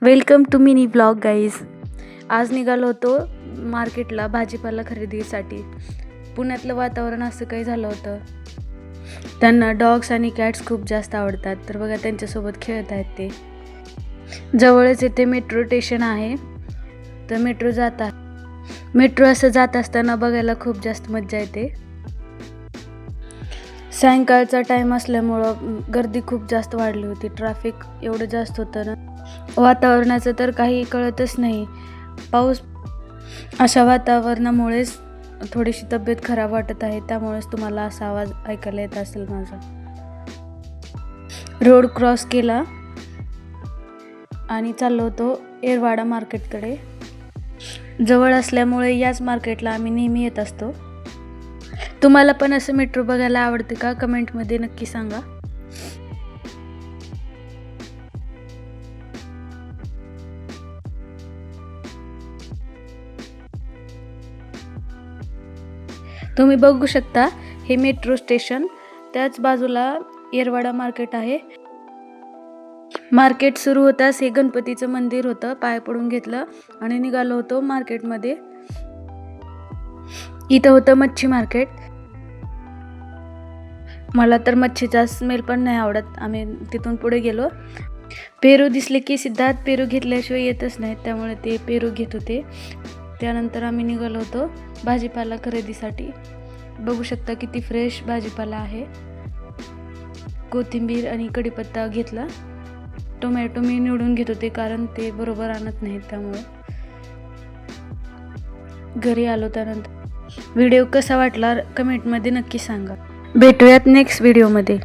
Welcome to mini blog guys. आज निघालो होतो मार्केटला भाजीपाला खरेदीसाठी. पुण्यातलं वातावरण असं काही झालं होतं. त्यांना डॉग्स आणि कॅट्स खूप जास्त आवडतात, तर बघा त्यांच्यासोबत खेळत आहेत ते. जवळच इथे मेट्रो स्टेशन आहे, तर मेट्रो असं जात असताना बघायला खूप जास्त मजा येते. सायंकाळचा टाईम असल्यामुळं गर्दी खूप जास्त वाढली होती. ट्रॅफिक एवढं जास्त होतं ना, वातावरणाचं तर काही कळतच नाही. पाऊस, अशा वातावरणामुळेच थोडीशी तब्येत खराब वाटत आहे, त्यामुळेच तुम्हाला असा आवाज ऐकायला येत असेल माझा. रोड क्रॉस केला आणि चाललो होतो येरवाडा मार्केटकडे. जवळ असल्यामुळे याच मार्केटला आम्ही नेहमी येत असतो. तुम्हाला पण असं मेट्रो बघायला आवडते का? कमेंटमध्ये नक्की सांगा. तुम्ही बघू शकता हे मेट्रो स्टेशन, त्याच बाजूला येरवाडा मार्केट आहे. मार्केट सुरू होताच हे गणपतीचं मंदिर होतं. पाय पडून घेतलं आणि निघालो होतो मार्केटमध्ये. इथं होतं मच्छी मार्केट. मला तर मच्छीचा स्मेल पण नाही आवडत. आम्ही तिथून पुढे गेलो. पेरू दिसले की सिद्धार्थ पेरू घेतल्याशिवाय येतच नाहीत, त्यामुळे ते पेरू घेत होते. त्यानंतर आम्ही निघालो होतो भाजीपाला खरेदीसाठी. बघू शकता किती फ्रेश भाजीपाला आहे. कोथिंबीर आणि कढीपत्ता घेतला. टोमॅटो मी निवडून घेत होते, कारण ते बरोबर आणत नाहीत, त्यामुळे. घरी आलो त्यानंतर व्हिडिओ कसा वाटला कमेंटमध्ये नक्की सांगा. भेटूयात नेक्स्ट व्हिडिओमध्ये.